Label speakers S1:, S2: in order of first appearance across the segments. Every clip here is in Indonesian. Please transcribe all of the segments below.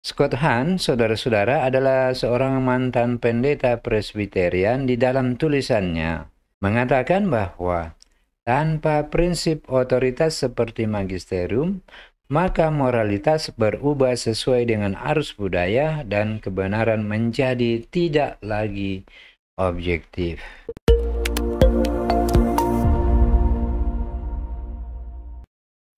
S1: Scott Hahn, saudara-saudara, adalah seorang mantan pendeta Presbyterian. Di dalam tulisannya mengatakan bahwa tanpa prinsip otoritas seperti magisterium, maka moralitas berubah sesuai dengan arus budaya dan kebenaran menjadi tidak lagi objektif.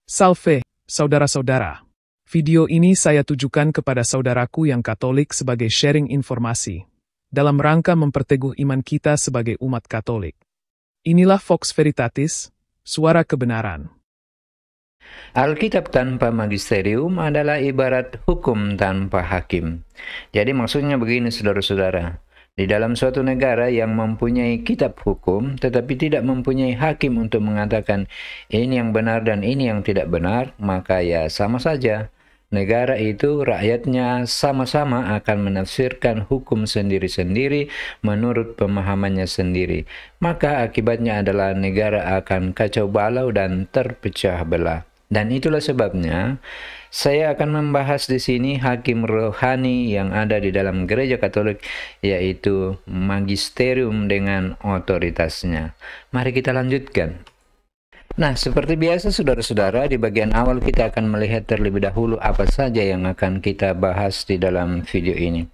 S2: Salve, saudara-saudara. Video ini saya tujukan kepada saudaraku yang Katolik sebagai sharing informasi, dalam rangka memperteguh iman kita sebagai umat Katolik. Inilah Vox Veritatis, suara kebenaran.
S1: Alkitab tanpa magisterium adalah ibarat hukum tanpa hakim. Jadi maksudnya begini, saudara-saudara. Di dalam suatu negara yang mempunyai kitab hukum, tetapi tidak mempunyai hakim untuk mengatakan ini yang benar dan ini yang tidak benar, maka ya sama saja. Negara itu rakyatnya sama-sama akan menafsirkan hukum sendiri-sendiri menurut pemahamannya sendiri. Maka akibatnya adalah negara akan kacau balau dan terpecah belah. Dan itulah sebabnya saya akan membahas di sini hakim rohani yang ada di dalam gereja Katolik, yaitu magisterium dengan otoritasnya. Mari kita lanjutkan. Nah, seperti biasa saudara-saudara, di bagian awal kita akan melihat terlebih dahulu apa saja yang akan kita bahas di dalam video ini.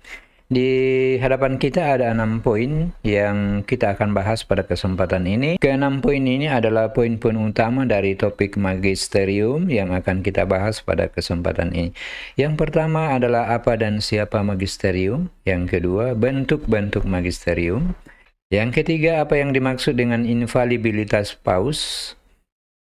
S1: Di hadapan kita ada 6 poin yang kita akan bahas pada kesempatan ini. Ke-6 poin ini adalah poin-poin utama dari topik magisterium yang akan kita bahas pada kesempatan ini. Yang pertama adalah apa dan siapa magisterium. Yang kedua, bentuk-bentuk magisterium. Yang ketiga, apa yang dimaksud dengan infalibilitas paus.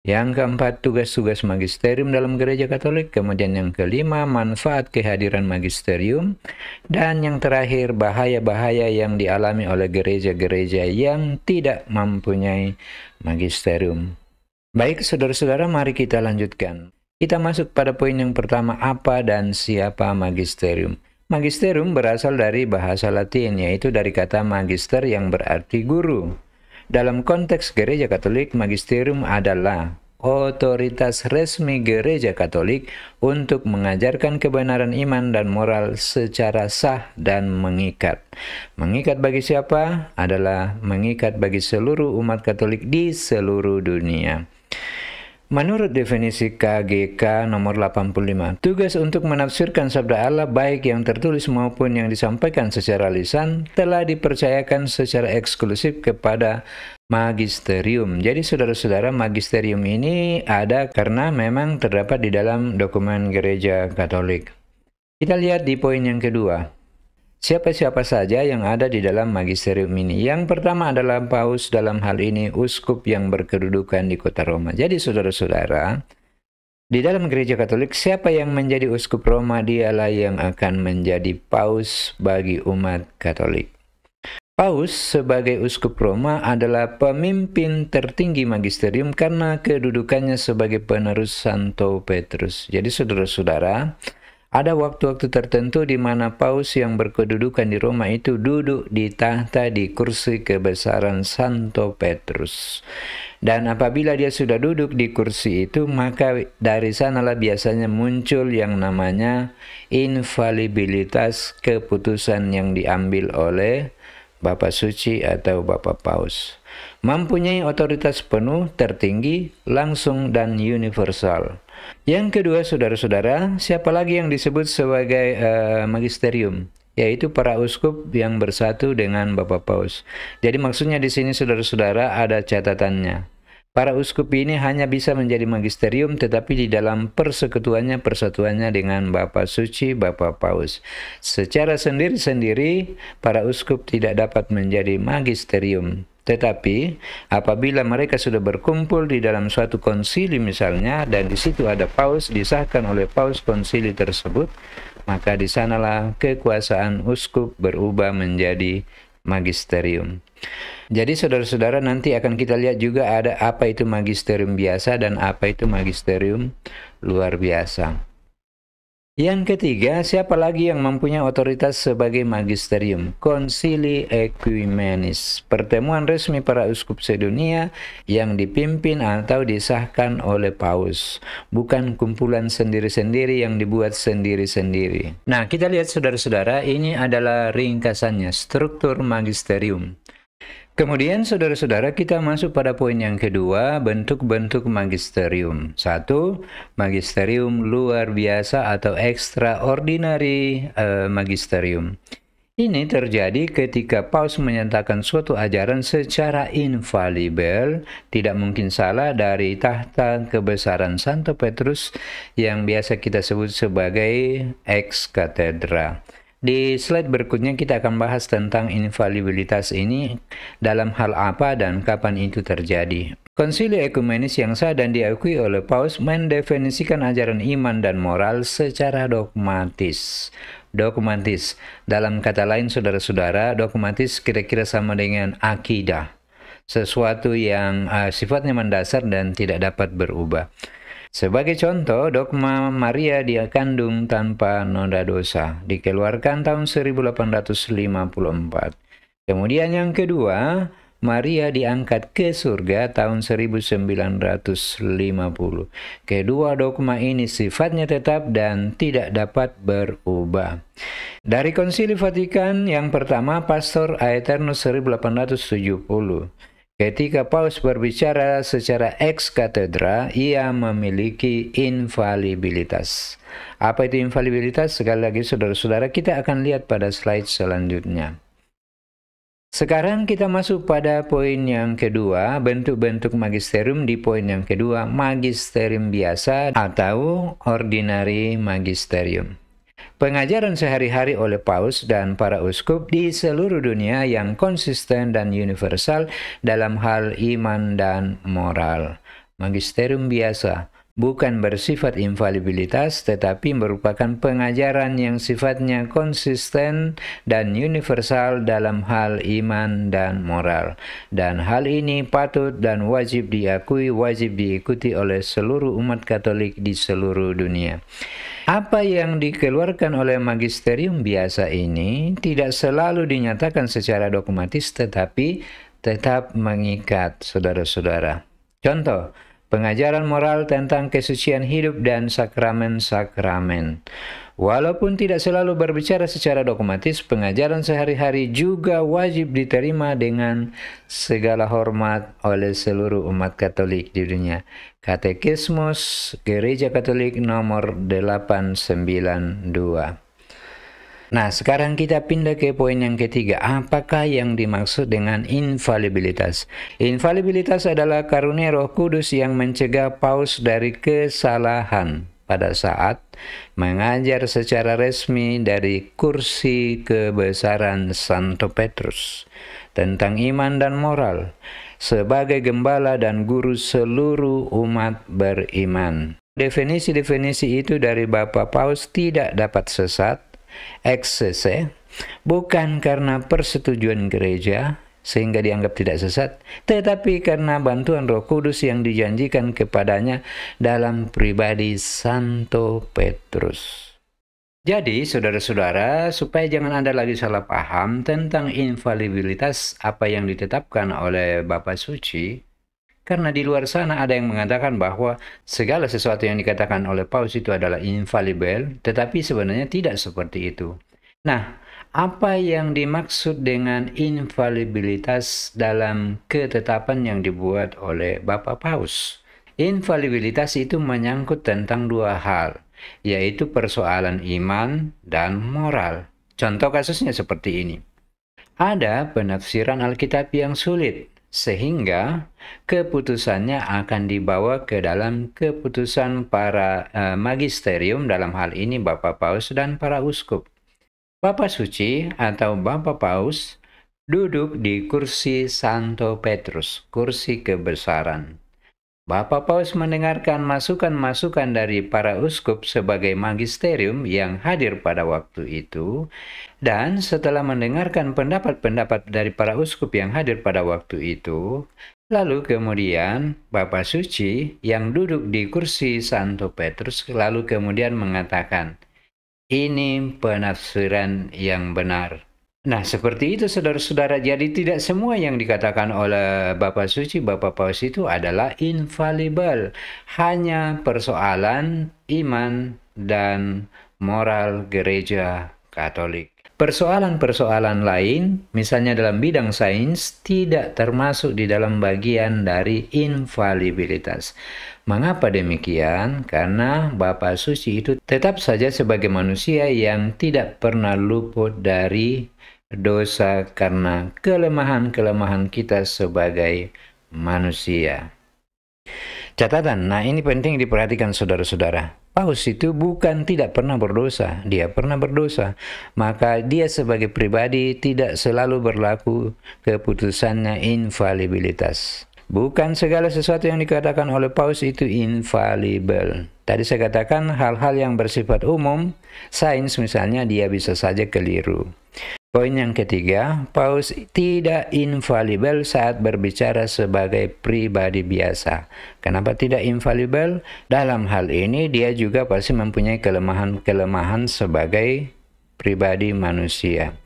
S1: Yang keempat, tugas-tugas magisterium dalam gereja Katolik. Kemudian yang kelima, manfaat kehadiran magisterium. Dan yang terakhir, bahaya-bahaya yang dialami oleh gereja-gereja yang tidak mempunyai magisterium. Baik, saudara-saudara, mari kita lanjutkan. Kita masuk pada poin yang pertama, apa dan siapa magisterium. Magisterium berasal dari bahasa Latin, yaitu dari kata magister yang berarti guru. Dalam konteks gereja Katolik, magisterium adalah otoritas resmi gereja Katolik untuk mengajarkan kebenaran iman dan moral secara sah dan mengikat. Mengikat bagi siapa? Adalah mengikat bagi seluruh umat Katolik di seluruh dunia. Menurut definisi KGK nomor 85, tugas untuk menafsirkan sabda Allah baik yang tertulis maupun yang disampaikan secara lisan telah dipercayakan secara eksklusif kepada magisterium. Jadi saudara-saudara, magisterium ini ada karena memang terdapat di dalam dokumen gereja Katolik. Kita lihat di poin yang kedua. Siapa-siapa saja yang ada di dalam magisterium ini? Yang pertama adalah paus, dalam hal ini uskup yang berkedudukan di kota Roma. Jadi saudara-saudara, di dalam gereja Katolik, siapa yang menjadi uskup Roma? Dialah yang akan menjadi paus bagi umat Katolik. Paus sebagai uskup Roma adalah pemimpin tertinggi magisterium karena kedudukannya sebagai penerus Santo Petrus. Jadi saudara-saudara, ada waktu-waktu tertentu di mana paus yang berkedudukan di Roma itu duduk di tahta di kursi kebesaran Santo Petrus. Dan apabila dia sudah duduk di kursi itu, maka dari sanalah biasanya muncul yang namanya infalibilitas keputusan yang diambil oleh Bapak Suci atau Bapak Paus. Mempunyai otoritas penuh, tertinggi, langsung, dan universal. Yang kedua, saudara-saudara, siapa lagi yang disebut sebagai magisterium? Yaitu para uskup yang bersatu dengan Bapak Paus. Jadi maksudnya di sini saudara-saudara ada catatannya. Para uskup ini hanya bisa menjadi magisterium tetapi di dalam persatuannya dengan Bapak Suci, Bapak Paus. Secara sendiri-sendiri, para uskup tidak dapat menjadi magisterium. Tetapi apabila mereka sudah berkumpul di dalam suatu konsili misalnya, dan di situ ada paus, disahkan oleh paus konsili tersebut, maka di sanalah kekuasaan uskup berubah menjadi magisterium. Jadi saudara-saudara, nanti akan kita lihat juga ada apa itu magisterium biasa dan apa itu magisterium luar biasa. Yang ketiga, siapa lagi yang mempunyai otoritas sebagai magisterium? Konsili Ecumenis, pertemuan resmi para uskup sedunia yang dipimpin atau disahkan oleh Paus, bukan kumpulan sendiri-sendiri yang dibuat sendiri-sendiri. Nah, kita lihat saudara-saudara, ini adalah ringkasannya, struktur magisterium. Kemudian saudara-saudara kita masuk pada poin yang kedua, bentuk-bentuk magisterium. 1. Magisterium luar biasa atau extraordinary magisterium. Ini terjadi ketika Paus menyatakan suatu ajaran secara infalibel, tidak mungkin salah dari tahta kebesaran Santo Petrus yang biasa kita sebut sebagai ex cathedra. Di slide berikutnya kita akan bahas tentang infalibilitas ini, dalam hal apa dan kapan itu terjadi. Konsili Ekumenis yang sah dan diakui oleh Paus mendefinisikan ajaran iman dan moral secara dogmatis. Dogmatis, dalam kata lain saudara-saudara, dogmatis kira-kira sama dengan akidah, sesuatu yang sifatnya mendasar dan tidak dapat berubah. Sebagai contoh, dogma Maria dikandung tanpa noda dosa, dikeluarkan tahun 1854. Kemudian yang kedua, Maria diangkat ke surga tahun 1950. Kedua dogma ini sifatnya tetap dan tidak dapat berubah. Dari Konsili Vatikan yang pertama, Pastor Aeternus 1870. Ketika Paus berbicara secara ex cathedra, ia memiliki infalibilitas. Apa itu infalibilitas? Sekali lagi saudara-saudara, kita akan lihat pada slide selanjutnya. Sekarang kita masuk pada poin yang kedua, bentuk-bentuk magisterium di poin yang kedua, magisterium biasa atau ordinary magisterium. Pengajaran sehari-hari oleh Paus dan para uskup di seluruh dunia yang konsisten dan universal dalam hal iman dan moral. Magisterium biasa bukan bersifat infalibilitas, tetapi merupakan pengajaran yang sifatnya konsisten dan universal dalam hal iman dan moral. Dan hal ini patut dan wajib diakui, wajib diikuti oleh seluruh umat Katolik di seluruh dunia. Apa yang dikeluarkan oleh magisterium biasa ini tidak selalu dinyatakan secara dogmatis, tetapi tetap mengikat saudara-saudara. Contoh, pengajaran moral tentang kesucian hidup dan sakramen-sakramen. Walaupun tidak selalu berbicara secara dogmatis, pengajaran sehari-hari juga wajib diterima dengan segala hormat oleh seluruh umat Katolik di dunia. Katekismus Gereja Katolik nomor 892. Nah, sekarang kita pindah ke poin yang ketiga. Apakah yang dimaksud dengan infalibilitas? Infalibilitas adalah karunia Roh Kudus yang mencegah Paus dari kesalahan pada saat mengajar secara resmi dari kursi kebesaran Santo Petrus tentang iman dan moral sebagai gembala dan guru seluruh umat beriman. Definisi-definisi itu dari Bapak Paus tidak dapat sesat, eksese, bukan karena persetujuan gereja sehingga dianggap tidak sesat, tetapi karena bantuan Roh Kudus yang dijanjikan kepadanya dalam pribadi Santo Petrus. Jadi, saudara-saudara, supaya jangan Anda lagi salah paham tentang infalibilitas apa yang ditetapkan oleh Bapa Suci, karena di luar sana ada yang mengatakan bahwa segala sesuatu yang dikatakan oleh Paus itu adalah infalibel, tetapi sebenarnya tidak seperti itu. Nah, apa yang dimaksud dengan infalibilitas dalam ketetapan yang dibuat oleh Bapak Paus? Infalibilitas itu menyangkut tentang dua hal, yaitu persoalan iman dan moral. Contoh kasusnya seperti ini. Ada penafsiran Alkitab yang sulit, sehingga keputusannya akan dibawa ke dalam keputusan para magisterium, dalam hal ini Bapak Paus dan para uskup. Bapak Suci atau Bapak Paus duduk di kursi Santo Petrus, kursi kebesaran. Bapak Paus mendengarkan masukan-masukan dari para uskup sebagai magisterium yang hadir pada waktu itu, dan setelah mendengarkan pendapat-pendapat dari para uskup yang hadir pada waktu itu, lalu kemudian Bapak Suci yang duduk di kursi Santo Petrus lalu kemudian mengatakan, Ini penafsiran yang benar. Nah, seperti itu saudara-saudara. Jadi tidak semua yang dikatakan oleh Bapak Suci, Bapak Paus itu adalah infalibel. Hanya persoalan iman dan moral gereja Katolik. Persoalan-persoalan lain, misalnya dalam bidang sains, tidak termasuk di dalam bagian dari infalibilitas. Mengapa demikian? Karena Bapak Suci itu tetap saja sebagai manusia yang tidak pernah luput dari dosa karena kelemahan-kelemahan kita sebagai manusia. Catatan, nah ini penting diperhatikan saudara-saudara. Paus itu bukan tidak pernah berdosa, dia pernah berdosa. Maka dia sebagai pribadi tidak selalu berlaku keputusannya infalibilitas. Bukan segala sesuatu yang dikatakan oleh Paus itu infalibel. Tadi saya katakan hal-hal yang bersifat umum, sains misalnya, dia bisa saja keliru. Poin yang ketiga, Paus tidak infalibel saat berbicara sebagai pribadi biasa. Kenapa tidak infalibel? Dalam hal ini dia juga pasti mempunyai kelemahan-kelemahan sebagai pribadi manusia.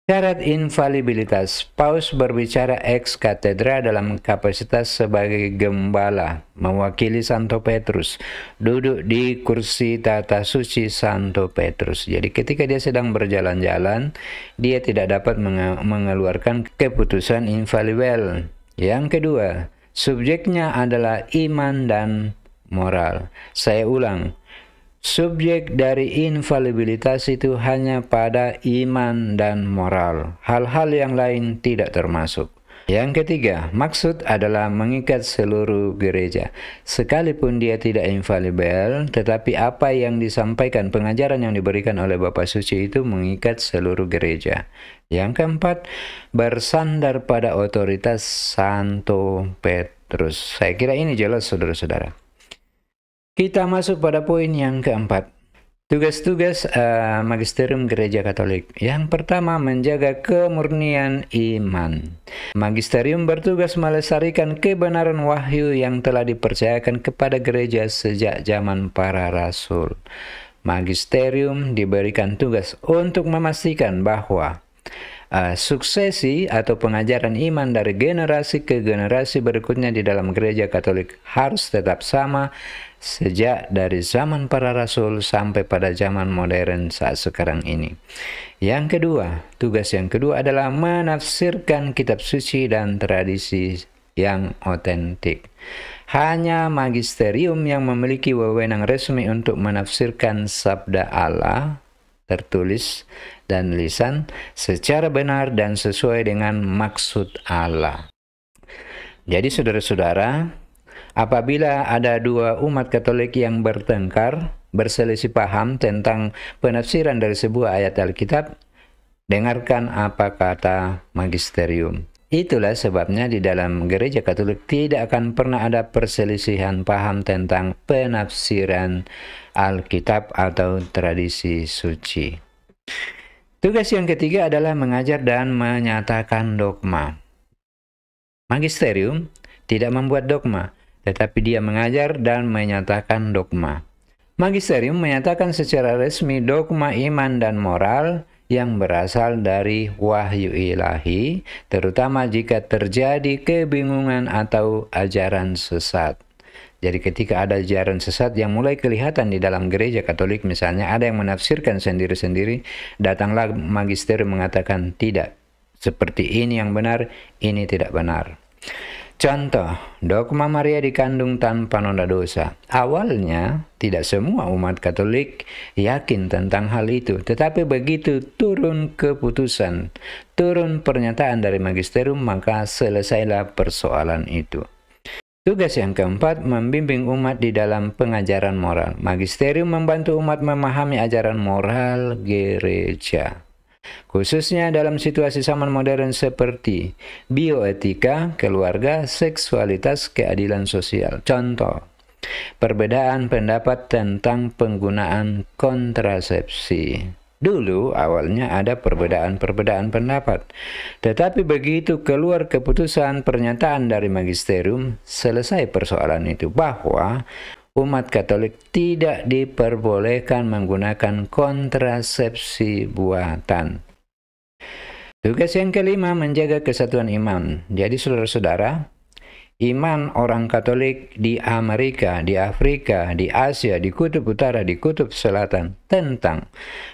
S1: Syarat infalibilitas, Paus berbicara ex cathedra dalam kapasitas sebagai gembala, mewakili Santo Petrus, duduk di kursi tata suci Santo Petrus. Jadi ketika dia sedang berjalan-jalan, dia tidak dapat mengeluarkan keputusan infalibel. Yang kedua, subjeknya adalah iman dan moral. Saya ulang. Subjek dari infalibilitas itu hanya pada iman dan moral. Hal-hal yang lain tidak termasuk. Yang ketiga, maksud adalah mengikat seluruh gereja. Sekalipun dia tidak infalibel, tetapi apa yang disampaikan, pengajaran yang diberikan oleh Bapak Suci itu mengikat seluruh gereja. Yang keempat, bersandar pada otoritas Santo Petrus. Saya kira ini jelas saudara-saudara. Kita masuk pada poin yang keempat. Tugas-tugas magisterium gereja Katolik. Yang pertama, menjaga kemurnian iman. Magisterium bertugas melestarikan kebenaran wahyu yang telah dipercayakan kepada gereja sejak zaman para rasul. Magisterium diberikan tugas untuk memastikan bahwa suksesi atau pengajaran iman dari generasi ke generasi berikutnya di dalam gereja Katolik harus tetap sama sejak dari zaman para rasul sampai pada zaman modern saat sekarang ini. Yang kedua, tugas yang kedua adalah menafsirkan kitab suci dan tradisi yang otentik. Hanya magisterium yang memiliki wewenang resmi untuk menafsirkan sabda Allah tertulis dan lisan secara benar dan sesuai dengan maksud Allah. Jadi saudara-saudara, apabila ada dua umat Katolik yang bertengkar, berselisih paham tentang penafsiran dari sebuah ayat Alkitab, dengarkan apa kata magisterium. Itulah sebabnya di dalam gereja Katolik tidak akan pernah ada perselisihan paham tentang penafsiran Alkitab atau tradisi suci. Tugas yang ketiga adalah mengajar dan menyatakan dogma. Magisterium tidak membuat dogma, tetapi dia mengajar dan menyatakan dogma. Magisterium menyatakan secara resmi dogma iman dan moral yang berasal dari wahyu ilahi, terutama jika terjadi kebingungan atau ajaran sesat. Jadi ketika ada ajaran sesat yang mulai kelihatan di dalam gereja Katolik, misalnya ada yang menafsirkan sendiri-sendiri, datanglah magisterium mengatakan tidak, seperti ini yang benar, ini tidak benar. Contoh, dogma Maria dikandung tanpa noda dosa. Awalnya, tidak semua umat Katolik yakin tentang hal itu. Tetapi begitu turun keputusan, turun pernyataan dari magisterium, maka selesailah persoalan itu. Tugas yang keempat, membimbing umat di dalam pengajaran moral. Magisterium membantu umat memahami ajaran moral gereja, khususnya dalam situasi zaman modern seperti bioetika, keluarga, seksualitas, keadilan sosial. Contoh, perbedaan pendapat tentang penggunaan kontrasepsi. Dulu awalnya ada perbedaan pendapat, tetapi begitu keluar keputusan pernyataan dari magisterium, selesai persoalan itu, bahwa umat Katolik tidak diperbolehkan menggunakan kontrasepsi buatan. Tugas yang kelima, menjaga kesatuan iman. Jadi saudara-saudara, iman orang Katolik di Amerika, di Afrika, di Asia, di Kutub Utara, di Kutub Selatan tentang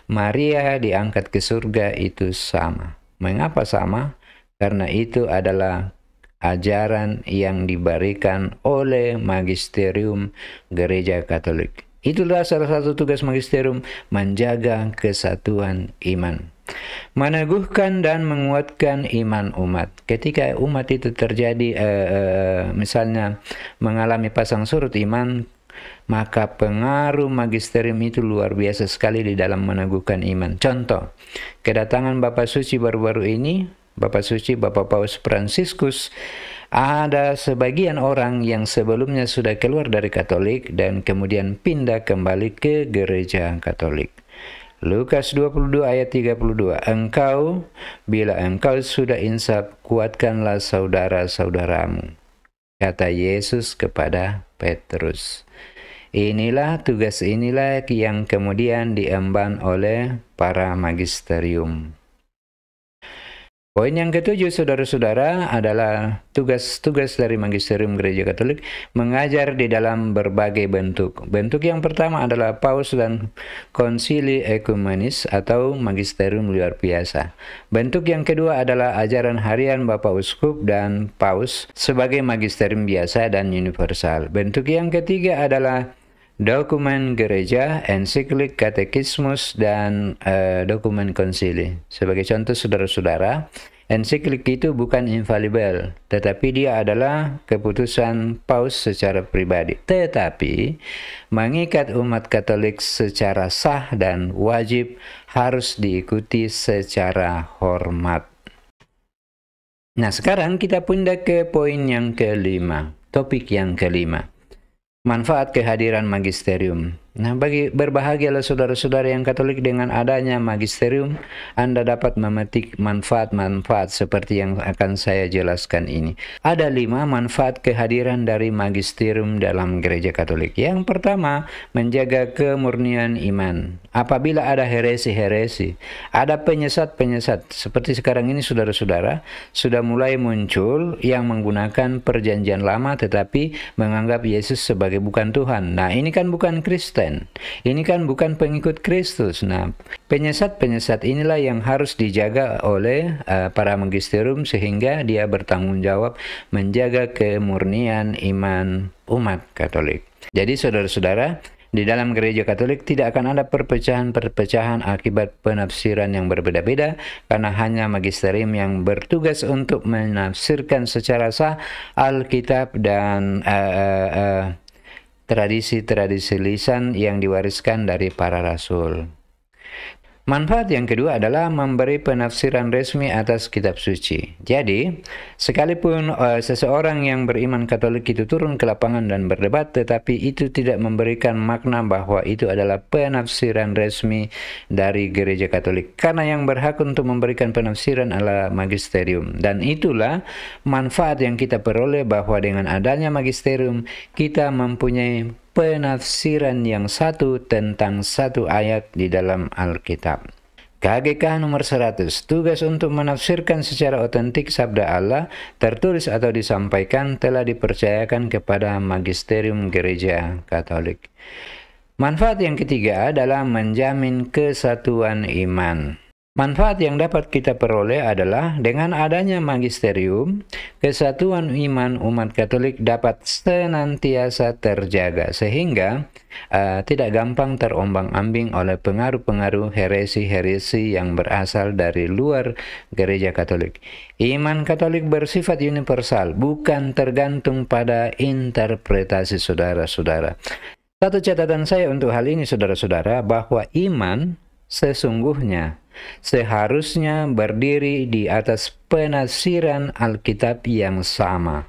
S1: Maria diangkat ke surga itu sama. Mengapa sama? Karena itu adalah ajaran yang diberikan oleh magisterium Gereja Katolik. Itulah salah satu tugas magisterium, menjaga kesatuan iman, meneguhkan dan menguatkan iman umat. Ketika umat itu terjadi misalnya mengalami pasang surut iman, maka pengaruh magisterium itu luar biasa sekali di dalam meneguhkan iman. Contoh, kedatangan Bapak Suci baru-baru ini, Bapak Suci Bapak Paus Fransiskus, ada sebagian orang yang sebelumnya sudah keluar dari Katolik dan kemudian pindah kembali ke Gereja Katolik. Lukas 22 ayat 32, bila engkau sudah insaf, kuatkanlah saudara-saudaramu, kata Yesus kepada Petrus. Inilah tugas inilah yang kemudian diemban oleh para magisterium. Poin yang ketujuh, saudara-saudara, adalah tugas-tugas dari magisterium Gereja Katolik mengajar di dalam berbagai bentuk. Bentuk yang pertama adalah paus dan konsili ekumenis atau magisterium luar biasa. Bentuk yang kedua adalah ajaran harian Bapak Uskup dan Paus sebagai magisterium biasa dan universal. Bentuk yang ketiga adalah dokumen gereja, ensiklik, katekismus, dan dokumen konsili. Sebagai contoh, saudara-saudara, ensiklik itu bukan infalibel, tetapi dia adalah keputusan paus secara pribadi. Tetapi mengikat umat Katolik secara sah dan wajib harus diikuti secara hormat. Nah, sekarang kita pindah ke poin yang kelima, topik yang kelima. Manfaat kehadiran magisterium. Nah, berbahagialah saudara-saudara yang Katolik, dengan adanya magisterium Anda dapat memetik manfaat-manfaat seperti yang akan saya jelaskan ini. Ada 5 manfaat kehadiran dari magisterium dalam Gereja Katolik. Yang pertama, menjaga kemurnian iman. Apabila ada heresi-heresi, ada penyesat-penyesat, seperti sekarang ini saudara-saudara, sudah mulai muncul yang menggunakan perjanjian lama tetapi menganggap Yesus sebagai bukan Tuhan. Nah, ini kan bukan Kristen. Ini kan bukan pengikut Kristus. Nah, penyesat-penyesat inilah yang harus dijaga oleh para magisterium sehingga dia bertanggung jawab menjaga kemurnian iman umat Katolik. Jadi saudara-saudara, di dalam Gereja Katolik tidak akan ada perpecahan-perpecahan akibat penafsiran yang berbeda-beda, karena hanya magisterium yang bertugas untuk menafsirkan secara sah Alkitab dan tradisi-tradisi lisan yang diwariskan dari para rasul. Manfaat yang kedua adalah memberi penafsiran resmi atas kitab suci. Jadi, sekalipun seseorang yang beriman Katolik itu turun ke lapangan dan berdebat, tetapi itu tidak memberikan makna bahwa itu adalah penafsiran resmi dari Gereja Katolik. Karena yang berhak untuk memberikan penafsiran adalah magisterium. Dan itulah manfaat yang kita peroleh, bahwa dengan adanya magisterium, kita mempunyai penafsiran yang satu tentang satu ayat di dalam Alkitab. KGK nomor 100, tugas untuk menafsirkan secara otentik sabda Allah tertulis atau disampaikan telah dipercayakan kepada magisterium Gereja Katolik. Manfaat yang ketiga adalah menjamin kesatuan iman. Manfaat yang dapat kita peroleh adalah dengan adanya magisterium, kesatuan iman umat Katolik dapat senantiasa terjaga sehingga tidak gampang terombang-ambing oleh pengaruh-pengaruh heresi-heresi yang berasal dari luar Gereja Katolik. Iman Katolik bersifat universal, bukan tergantung pada interpretasi saudara-saudara. Satu catatan saya untuk hal ini, saudara-saudara, bahwa iman sesungguhnya seharusnya berdiri di atas penafsiran Alkitab yang sama.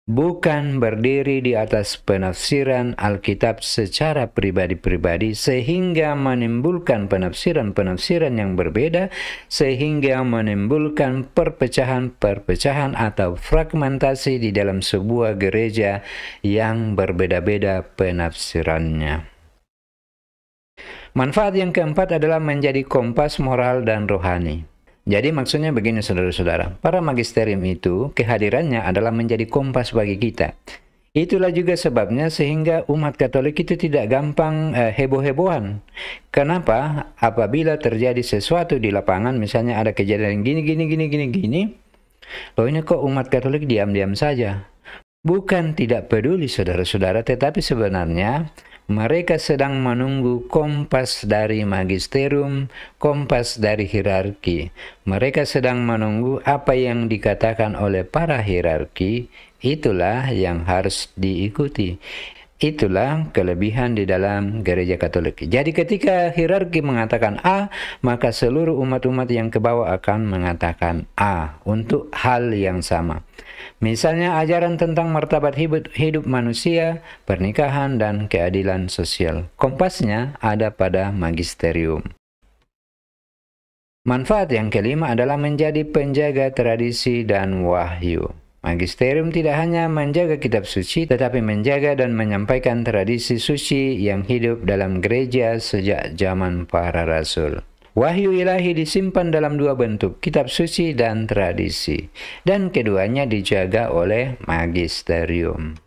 S1: bukan berdiri di atas penafsiran Alkitab secara pribadi-pribadi sehingga menimbulkan penafsiran-penafsiran yang berbeda, sehingga menimbulkan perpecahan-perpecahan atau fragmentasi di dalam sebuah gereja yang berbeda-beda penafsirannya. Manfaat yang keempat adalah menjadi kompas moral dan rohani. Jadi maksudnya begini saudara-saudara, para magisterium itu kehadirannya adalah menjadi kompas bagi kita. Itulah juga sebabnya sehingga umat Katolik itu tidak gampang heboh-hebohan. Kenapa? Apabila terjadi sesuatu di lapangan, misalnya ada kejadian gini, loh ini kok umat Katolik diam-diam saja. Bukan tidak peduli saudara-saudara, tetapi sebenarnya mereka sedang menunggu kompas dari magisterium, kompas dari hierarki. Mereka sedang menunggu apa yang dikatakan oleh para hierarki, itulah yang harus diikuti. Itulah kelebihan di dalam gereja Katolik. Jadi ketika hierarki mengatakan A, maka seluruh umat-umat yang ke bawah akan mengatakan A untuk hal yang sama. Misalnya ajaran tentang martabat hidup manusia, pernikahan, dan keadilan sosial. Kompasnya ada pada magisterium. Manfaat yang kelima adalah menjadi penjaga tradisi dan wahyu. Magisterium tidak hanya menjaga kitab suci, tetapi menjaga dan menyampaikan tradisi suci yang hidup dalam gereja sejak zaman para rasul. Wahyu ilahi disimpan dalam dua bentuk, kitab suci dan tradisi, dan keduanya dijaga oleh magisterium.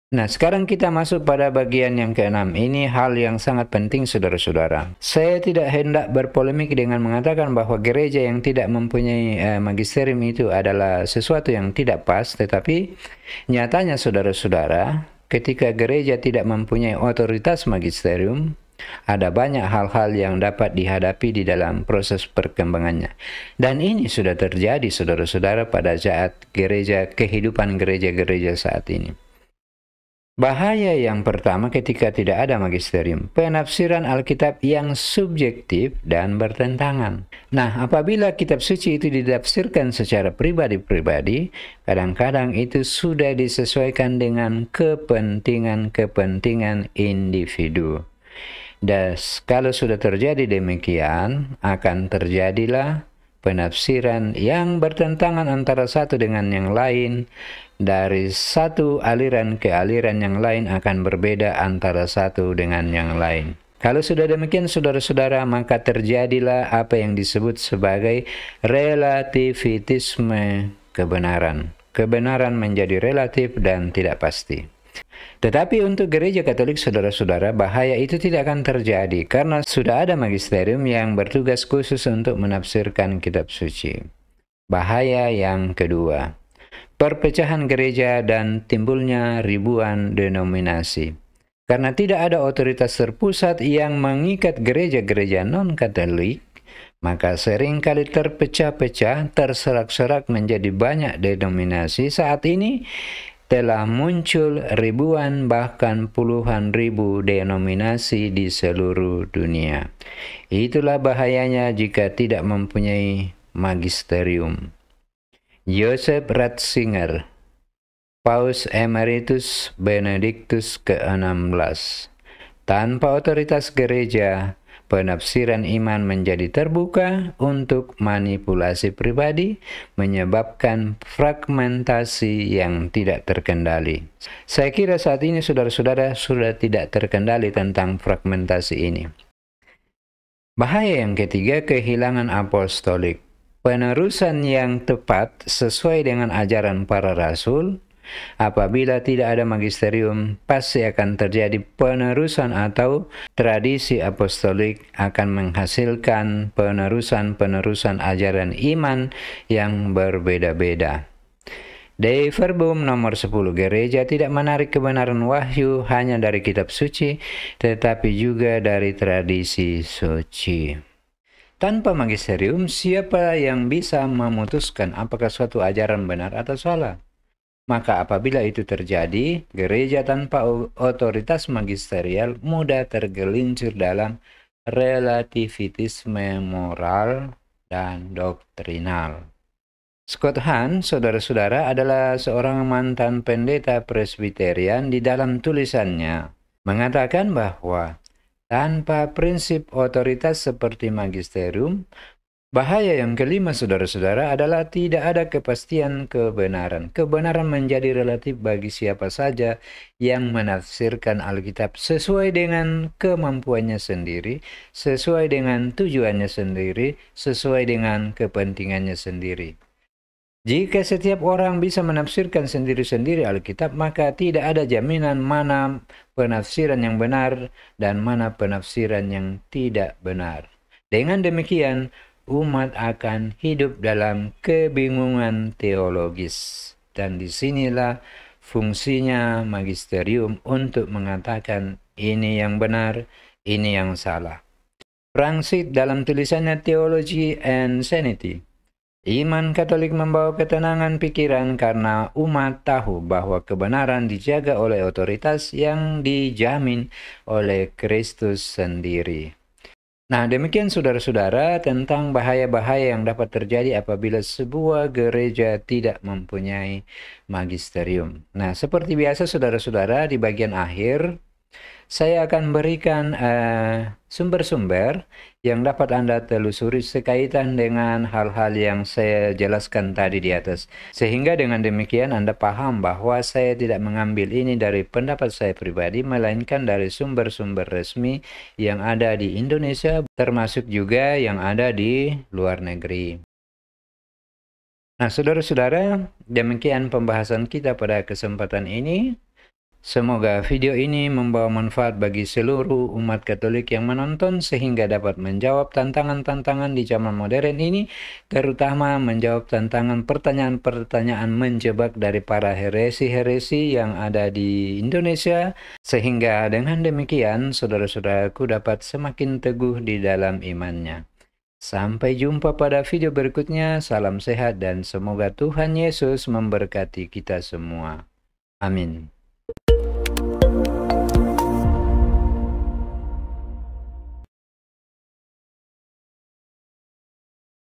S1: Nah, sekarang kita masuk pada bagian yang keenam. Ini hal yang sangat penting saudara-saudara. Saya tidak hendak berpolemik dengan mengatakan bahwa gereja yang tidak mempunyai magisterium itu adalah sesuatu yang tidak pas, tetapi nyatanya saudara-saudara, ketika gereja tidak mempunyai otoritas magisterium, ada banyak hal-hal yang dapat dihadapi di dalam proses perkembangannya. Dan ini sudah terjadi saudara-saudara pada saat kehidupan gereja-gereja saat ini. Bahaya yang pertama ketika tidak ada magisterium, penafsiran Alkitab yang subjektif dan bertentangan. Nah, apabila kitab suci itu ditafsirkan secara pribadi-pribadi, kadang-kadang itu sudah disesuaikan dengan kepentingan-kepentingan individu. Dan kalau sudah terjadi demikian, akan terjadilah penafsiran yang bertentangan antara satu dengan yang lain. Dari satu aliran ke aliran yang lain akan berbeda antara satu dengan yang lain. Kalau sudah demikian saudara-saudara, maka terjadilah apa yang disebut sebagai relativitisme kebenaran. Kebenaran menjadi relatif dan tidak pasti. Tetapi untuk gereja Katolik saudara-saudara, bahaya itu tidak akan terjadi karena sudah ada magisterium yang bertugas khusus untuk menafsirkan kitab suci. Bahaya yang kedua, perpecahan gereja dan timbulnya ribuan denominasi. Karena tidak ada otoritas terpusat yang mengikat gereja-gereja non-Katolik, maka seringkali terpecah-pecah, terserak-serak menjadi banyak denominasi. Saat ini telah muncul ribuan bahkan puluhan ribu denominasi di seluruh dunia. Itulah bahayanya jika tidak mempunyai magisterium. Joseph Ratzinger, Paus Emeritus Benedictus ke-16. Tanpa otoritas gereja, penafsiran iman menjadi terbuka untuk manipulasi pribadi, menyebabkan fragmentasi yang tidak terkendali. Saya kira saat ini saudara-saudara sudah tidak terkendali tentang fragmentasi ini. Bahaya yang ketiga, kehilangan apostolik. Penerusan yang tepat sesuai dengan ajaran para rasul. Apabila tidak ada magisterium, pasti akan terjadi penerusan atau tradisi apostolik akan menghasilkan penerusan-penerusan ajaran iman yang berbeda-beda. Dei Verbum nomor 10, gereja tidak menarik kebenaran wahyu hanya dari kitab suci, tetapi juga dari tradisi suci. Tanpa magisterium, siapa yang bisa memutuskan apakah suatu ajaran benar atau salah? Maka apabila itu terjadi, gereja tanpa otoritas magisterial mudah tergelincir dalam relativitisme moral dan doktrinal. Scott Hahn, saudara-saudara, adalah seorang mantan pendeta Presbyterian. Di dalam tulisannya mengatakan bahwa tanpa prinsip otoritas seperti magisterium, bahaya yang kelima, saudara-saudara, adalah tidak ada kepastian kebenaran. Kebenaran menjadi relatif bagi siapa saja yang menafsirkan Alkitab sesuai dengan kemampuannya sendiri, sesuai dengan tujuannya sendiri, sesuai dengan kepentingannya sendiri. Jika setiap orang bisa menafsirkan sendiri-sendiri Alkitab, maka tidak ada jaminan mana penafsiran yang benar dan mana penafsiran yang tidak benar. Dengan demikian, umat akan hidup dalam kebingungan teologis. Dan disinilah fungsinya magisterium untuk mengatakan ini yang benar, ini yang salah. Frank Seed dalam tulisannya Theology and Sanity, iman Katolik membawa ketenangan pikiran karena umat tahu bahwa kebenaran dijaga oleh otoritas yang dijamin oleh Kristus sendiri. Nah, demikian saudara-saudara tentang bahaya-bahaya yang dapat terjadi apabila sebuah gereja tidak mempunyai magisterium. Nah, seperti biasa saudara-saudara, di bagian akhir saya akan berikan sumber-sumber yang dapat Anda telusuri sekaitan dengan hal-hal yang saya jelaskan tadi di atas. Sehingga dengan demikian Anda paham bahwa saya tidak mengambil ini dari pendapat saya pribadi, melainkan dari sumber-sumber resmi yang ada di Indonesia, termasuk juga yang ada di luar negeri. Nah, saudara-saudara, demikian pembahasan kita pada kesempatan ini. Semoga video ini membawa manfaat bagi seluruh umat Katolik yang menonton sehingga dapat menjawab tantangan-tantangan di zaman modern ini, terutama menjawab tantangan pertanyaan-pertanyaan menjebak dari para heresi-heresi yang ada di Indonesia, sehingga dengan demikian saudara-saudaraku dapat semakin teguh di dalam imannya. Sampai jumpa pada video berikutnya. Salam sehat dan semoga Tuhan Yesus memberkati kita semua. Amin.